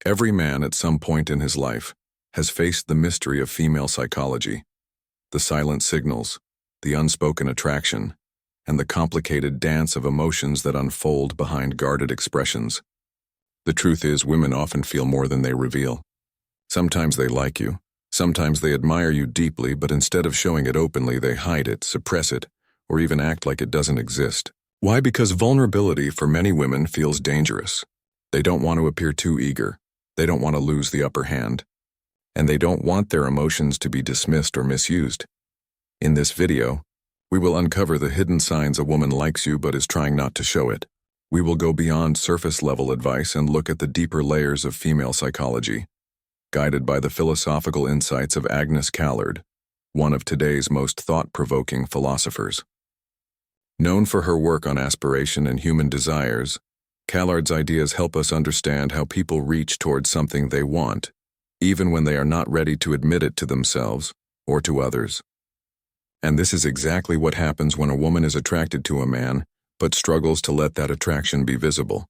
Every man at some point in his life has faced the mystery of female psychology, the silent signals, the unspoken attraction, and the complicated dance of emotions that unfold behind guarded expressions. The truth is, women often feel more than they reveal. Sometimes they like you, sometimes they admire you deeply, but instead of showing it openly, they hide it, suppress it, or even act like it doesn't exist. Why? Because vulnerability for many women feels dangerous. They don't want to appear too eager. They don't want to lose the upper hand. And they don't want their emotions to be dismissed or misused. In this video, we will uncover the hidden signs a woman likes you but is trying not to show it. We will go beyond surface-level advice and look at the deeper layers of female psychology, guided by the philosophical insights of Agnes Callard, one of today's most thought-provoking philosophers. Known for her work on aspiration and human desires, Callard's ideas help us understand how people reach towards something they want, even when they are not ready to admit it to themselves or to others. And this is exactly what happens when a woman is attracted to a man but struggles to let that attraction be visible.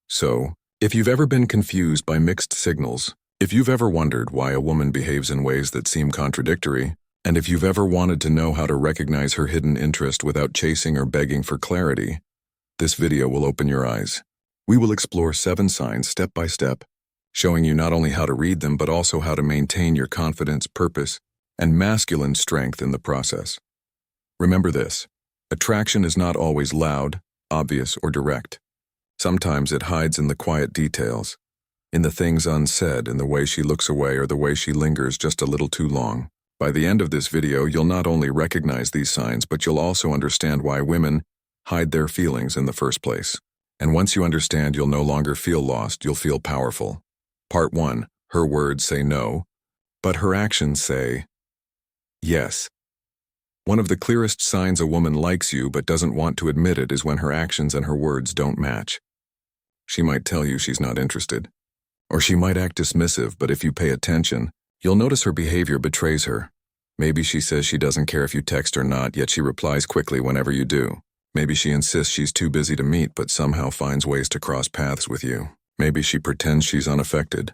So, if you've ever been confused by mixed signals, if you've ever wondered why a woman behaves in ways that seem contradictory, and if you've ever wanted to know how to recognize her hidden interest without chasing or begging for clarity, this video will open your eyes. We will explore 7 signs step by step, showing you not only how to read them but also how to maintain your confidence, purpose, and masculine strength in the process. Remember this: attraction is not always loud, obvious, or direct. Sometimes it hides in the quiet details, in the things unsaid, in the way she looks away or the way she lingers just a little too long. By the end of this video, you'll not only recognize these signs, but you'll also understand why women hide their feelings in the first place. And once you understand, you'll no longer feel lost, you'll feel powerful. Part 1. Her words say no, but her actions say yes. One of the clearest signs a woman likes you but doesn't want to admit it is when her actions and her words don't match. She might tell you she's not interested, or she might act dismissive, but if you pay attention, you'll notice her behavior betrays her. Maybe she says she doesn't care if you text or not, yet she replies quickly whenever you do. Maybe she insists she's too busy to meet but somehow finds ways to cross paths with you. Maybe she pretends she's unaffected,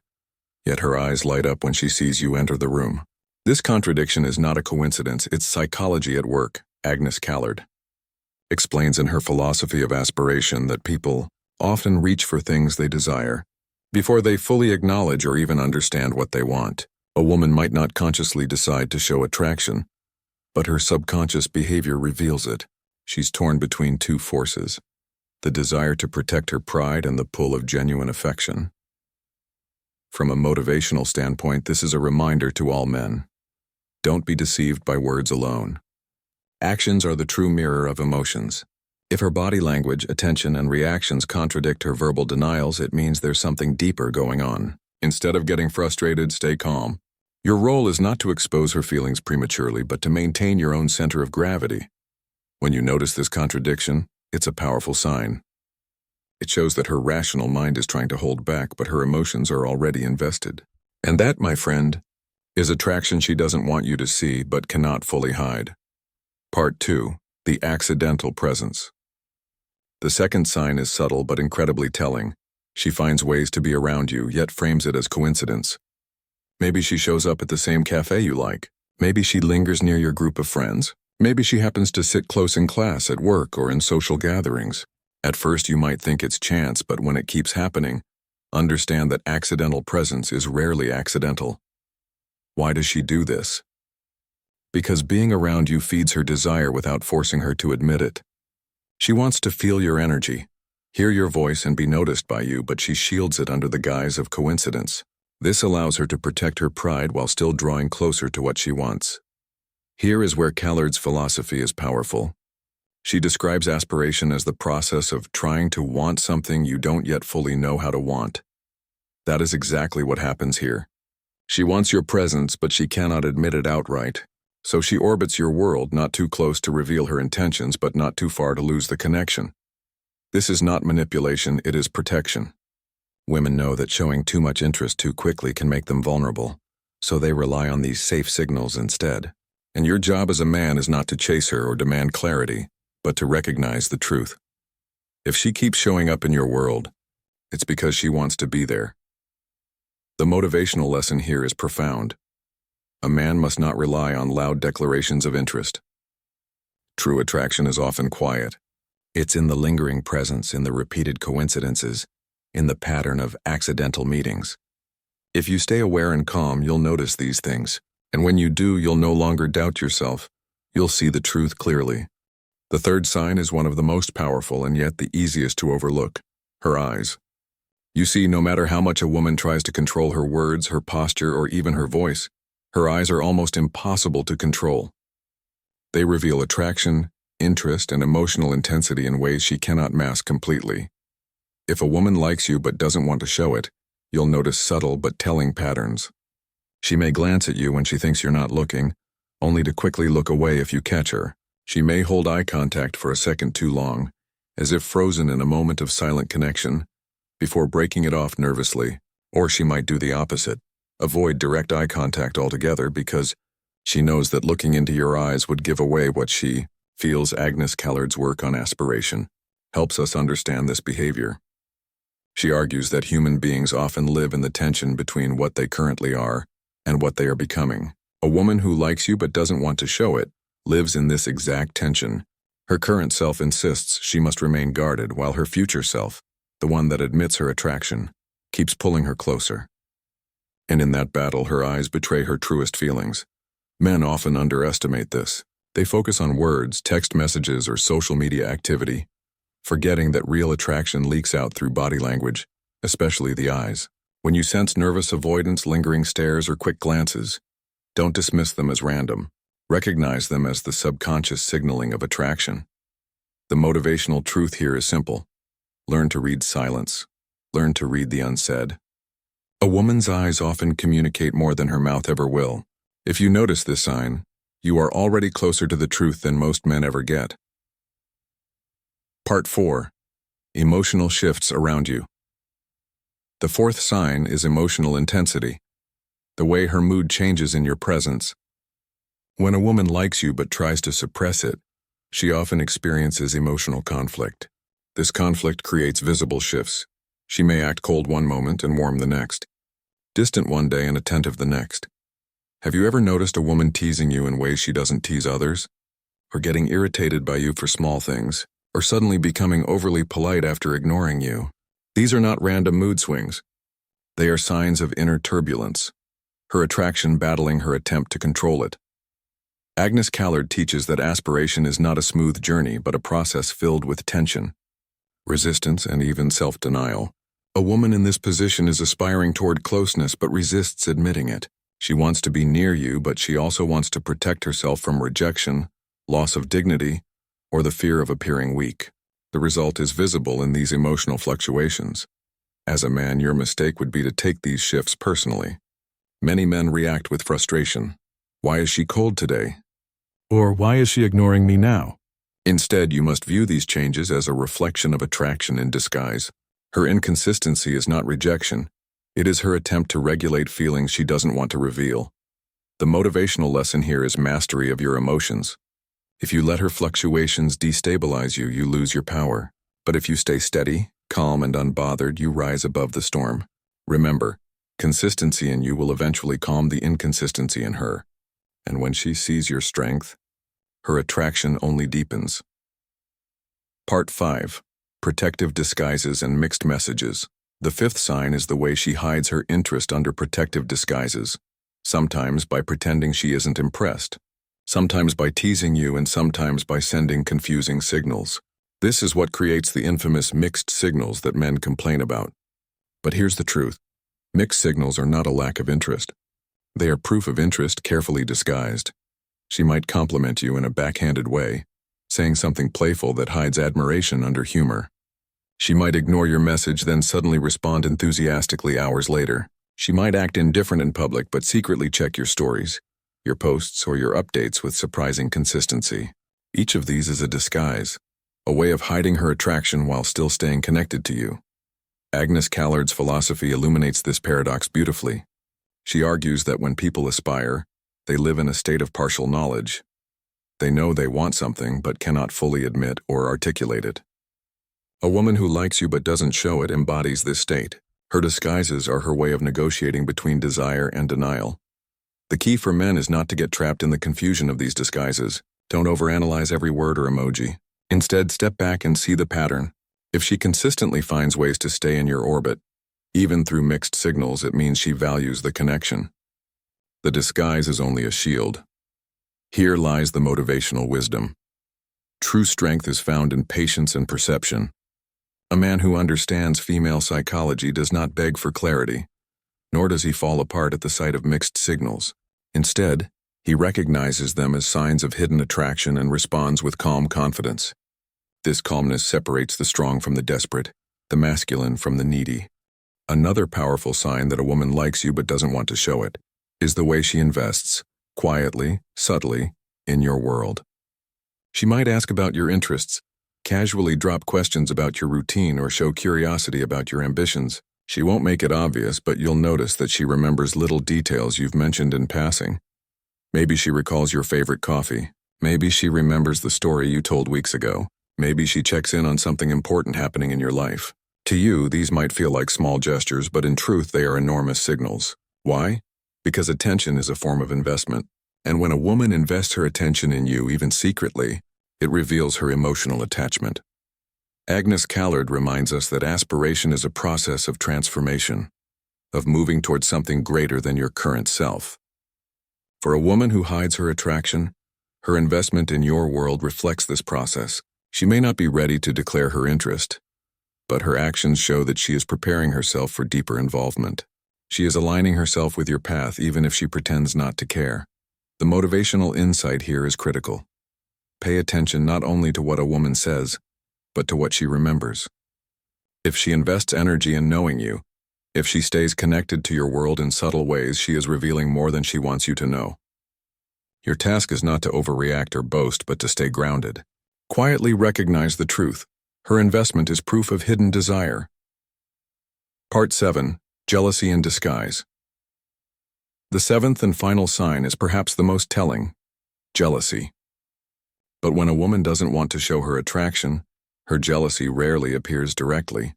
yet her eyes light up when she sees you enter the room. This contradiction is not a coincidence, it's psychology at work. Agnes Callard explains in her philosophy of aspiration that people often reach for things they desire before they fully acknowledge or even understand what they want. A woman might not consciously decide to show attraction, but her subconscious behavior reveals it. She's torn between 2 forces: the desire to protect her pride and the pull of genuine affection. From a motivational standpoint, this is a reminder to all men. Don't be deceived by words alone. Actions are the true mirror of emotions. If her body language, attention, and reactions contradict her verbal denials, it means there's something deeper going on. Instead of getting frustrated, stay calm. Your role is not to expose her feelings prematurely, but to maintain your own center of gravity. When you notice this contradiction, it's a powerful sign. It shows that her rational mind is trying to hold back, but her emotions are already invested. And that, my friend, is attraction she doesn't want you to see but cannot fully hide. Part 2. The accidental presence. The second sign is subtle but incredibly telling. She finds ways to be around you, yet frames it as coincidence. Maybe she shows up at the same cafe you like. Maybe she lingers near your group of friends. Maybe she happens to sit close in class, at work, or in social gatherings. At first you might think it's chance, but when it keeps happening, understand that accidental presence is rarely accidental. Why does she do this? Because being around you feeds her desire without forcing her to admit it. She wants to feel your energy, hear your voice, and be noticed by you, but she shields it under the guise of coincidence. This allows her to protect her pride while still drawing closer to what she wants. Here is where Callard's philosophy is powerful. She describes aspiration as the process of trying to want something you don't yet fully know how to want. That is exactly what happens here. She wants your presence, but she cannot admit it outright. So she orbits your world, not too close to reveal her intentions, but not too far to lose the connection. This is not manipulation, it is protection. Women know that showing too much interest too quickly can make them vulnerable, so they rely on these safe signals instead. And your job as a man is not to chase her or demand clarity, but to recognize the truth. If she keeps showing up in your world, it's because she wants to be there. The motivational lesson here is profound. A man must not rely on loud declarations of interest. True attraction is often quiet. It's in the lingering presence, in the repeated coincidences, in the pattern of accidental meetings. If you stay aware and calm, you'll notice these things. And when you do, you'll no longer doubt yourself. You'll see the truth clearly. The third sign is one of the most powerful and yet the easiest to overlook: her eyes. You see, no matter how much a woman tries to control her words, her posture, or even her voice, her eyes are almost impossible to control. They reveal attraction, interest, and emotional intensity in ways she cannot mask completely. If a woman likes you but doesn't want to show it, you'll notice subtle but telling patterns. She may glance at you when she thinks you're not looking, only to quickly look away if you catch her. She may hold eye contact for a second too long, as if frozen in a moment of silent connection, before breaking it off nervously. Or she might do the opposite, avoid direct eye contact altogether because she knows that looking into your eyes would give away what she feels. Agnes Callard's work on aspiration helps us understand this behavior. She argues that human beings often live in the tension between what they currently are and what they are becoming. A woman who likes you but doesn't want to show it lives in this exact tension. Her current self insists she must remain guarded, while her future self, the one that admits her attraction, keeps pulling her closer. And in that battle, her eyes betray her truest feelings. Men often underestimate this. They focus on words, text messages, or social media activity, forgetting that real attraction leaks out through body language, especially the eyes. When you sense nervous avoidance, lingering stares, or quick glances, don't dismiss them as random. Recognize them as the subconscious signaling of attraction. The motivational truth here is simple. Learn to read silence. Learn to read the unsaid. A woman's eyes often communicate more than her mouth ever will. If you notice this sign, you are already closer to the truth than most men ever get. Part 4. Emotional shifts around you. The fourth sign is emotional intensity, the way her mood changes in your presence. When a woman likes you but tries to suppress it, she often experiences emotional conflict. This conflict creates visible shifts. She may act cold one moment and warm the next, distant one day and attentive the next. Have you ever noticed a woman teasing you in ways she doesn't tease others? Or getting irritated by you for small things? Or suddenly becoming overly polite after ignoring you? These are not random mood swings. They are signs of inner turbulence, her attraction battling her attempt to control it. Agnes Callard teaches that aspiration is not a smooth journey but a process filled with tension, resistance, and even self-denial. A woman in this position is aspiring toward closeness but resists admitting it. She wants to be near you, but she also wants to protect herself from rejection, loss of dignity, or the fear of appearing weak. The result is visible in these emotional fluctuations. As a man, your mistake would be to take these shifts personally. Many men react with frustration. Why is she cold today? Or why is she ignoring me now? Instead, you must view these changes as a reflection of attraction in disguise. Her inconsistency is not rejection. It is her attempt to regulate feelings she doesn't want to reveal. The motivational lesson here is mastery of your emotions. If you let her fluctuations destabilize you, you lose your power. But if you stay steady, calm, and unbothered, you rise above the storm. Remember, consistency in you will eventually calm the inconsistency in her. And when she sees your strength, her attraction only deepens. Part 5. Protective disguises and mixed messages. The fifth sign is the way she hides her interest under protective disguises, sometimes by pretending she isn't impressed, sometimes by teasing you, and sometimes by sending confusing signals. This is what creates the infamous mixed signals that men complain about. But here's the truth. Mixed signals are not a lack of interest. They are proof of interest carefully disguised. She might compliment you in a backhanded way, saying something playful that hides admiration under humor. She might ignore your message, then suddenly respond enthusiastically hours later. She might act indifferent in public but secretly check your stories, your posts, or your updates with surprising consistency. Each of these is a disguise, a way of hiding her attraction while still staying connected to you. Agnes Callard's philosophy illuminates this paradox beautifully. She argues that when people aspire, they live in a state of partial knowledge. They know they want something but cannot fully admit or articulate it. A woman who likes you but doesn't show it embodies this state. Her disguises are her way of negotiating between desire and denial. The key for men is not to get trapped in the confusion of these disguises. Don't overanalyze every word or emoji. Instead, step back and see the pattern. If she consistently finds ways to stay in your orbit, even through mixed signals, it means she values the connection. The disguise is only a shield. Here lies the motivational wisdom. True strength is found in patience and perception. A man who understands female psychology does not beg for clarity, nor does he fall apart at the sight of mixed signals. Instead, he recognizes them as signs of hidden attraction and responds with calm confidence. This calmness separates the strong from the desperate, the masculine from the needy. Another powerful sign that a woman likes you but doesn't want to show it is the way she invests, quietly, subtly, in your world. She might ask about your interests, casually drop questions about your routine, or show curiosity about your ambitions. She won't make it obvious, but you'll notice that she remembers little details you've mentioned in passing. Maybe she recalls your favorite coffee. Maybe she remembers the story you told weeks ago. Maybe she checks in on something important happening in your life. To you, these might feel like small gestures, but in truth, they are enormous signals. Why? Because attention is a form of investment. And when a woman invests her attention in you, even secretly, it reveals her emotional attachment. Agnes Callard reminds us that aspiration is a process of transformation, of moving towards something greater than your current self. For a woman who hides her attraction, her investment in your world reflects this process. She may not be ready to declare her interest, but her actions show that she is preparing herself for deeper involvement. She is aligning herself with your path even if she pretends not to care. The motivational insight here is critical. Pay attention not only to what a woman says, but to what she remembers. If she invests energy in knowing you, if she stays connected to your world in subtle ways, she is revealing more than she wants you to know. Your task is not to overreact or boast, but to stay grounded. Quietly recognize the truth. Her investment is proof of hidden desire. Part 7. Jealousy in Disguise. The seventh and final sign is perhaps the most telling: jealousy. But when a woman doesn't want to show her attraction, her jealousy rarely appears directly.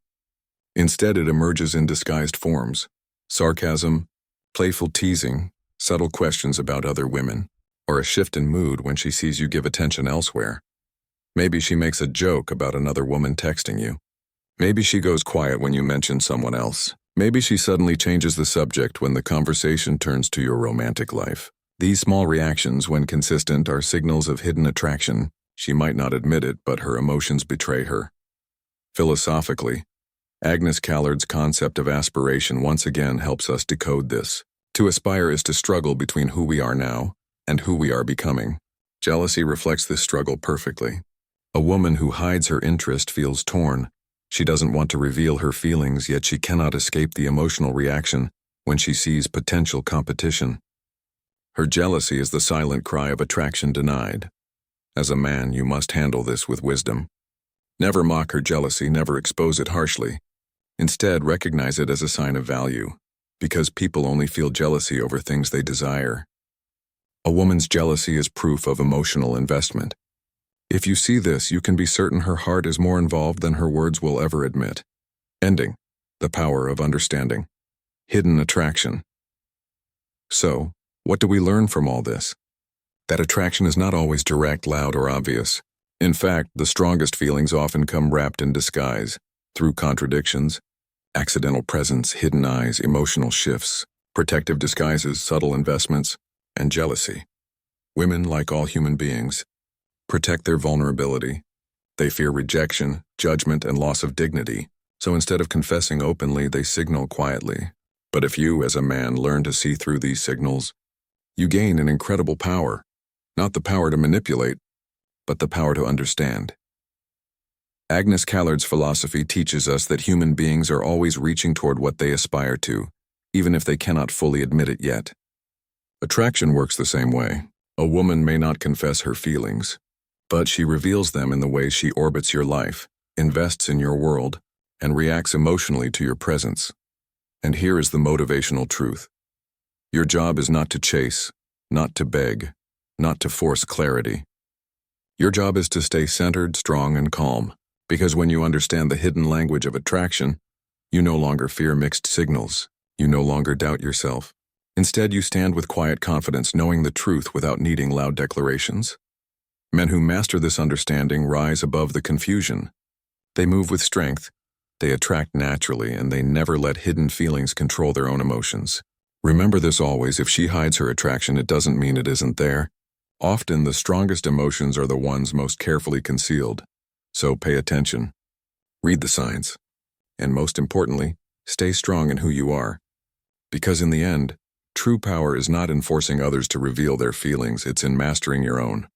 Instead, it emerges in disguised forms: sarcasm, playful teasing, subtle questions about other women, or a shift in mood when she sees you give attention elsewhere. Maybe she makes a joke about another woman texting you. Maybe she goes quiet when you mention someone else. Maybe she suddenly changes the subject when the conversation turns to your romantic life. These small reactions, when consistent, are signals of hidden attraction. She might not admit it, but her emotions betray her. Philosophically, Agnes Callard's concept of aspiration once again helps us decode this. To aspire is to struggle between who we are now and who we are becoming. Jealousy reflects this struggle perfectly. A woman who hides her interest feels torn. She doesn't want to reveal her feelings, yet she cannot escape the emotional reaction when she sees potential competition. Her jealousy is the silent cry of attraction denied. As a man, you must handle this with wisdom. Never mock her jealousy, never expose it harshly. Instead, recognize it as a sign of value, because people only feel jealousy over things they desire. A woman's jealousy is proof of emotional investment. If you see this, you can be certain her heart is more involved than her words will ever admit. Ending: the power of understanding. Hidden attraction. So, what do we learn from all this? That attraction is not always direct, loud, or obvious. In fact, the strongest feelings often come wrapped in disguise, through contradictions, accidental presence, hidden eyes, emotional shifts, protective disguises, subtle investments, and jealousy. Women, like all human beings, protect their vulnerability. They fear rejection, judgment, and loss of dignity, so instead of confessing openly, they signal quietly. But if you, as a man, learn to see through these signals, you gain an incredible power. Not the power to manipulate, but the power to understand. Agnes Callard's philosophy teaches us that human beings are always reaching toward what they aspire to, even if they cannot fully admit it yet. Attraction works the same way. A woman may not confess her feelings, but she reveals them in the way she orbits your life, invests in your world, and reacts emotionally to your presence. And here is the motivational truth. Your job is not to chase, not to beg, not to force clarity. Your job is to stay centered, strong, and calm, because when you understand the hidden language of attraction, You no longer fear mixed signals. You no longer doubt yourself. Instead, you stand with quiet confidence, knowing the truth without needing loud declarations. Men who master this understanding rise above the confusion. They move with strength, they attract naturally, and they never let hidden feelings control their own emotions. Remember this always: if she hides her attraction, it doesn't mean it isn't there. Often, the strongest emotions are the ones most carefully concealed. So pay attention. Read the signs. And most importantly, stay strong in who you are. Because in the end, true power is not in forcing others to reveal their feelings, it's in mastering your own.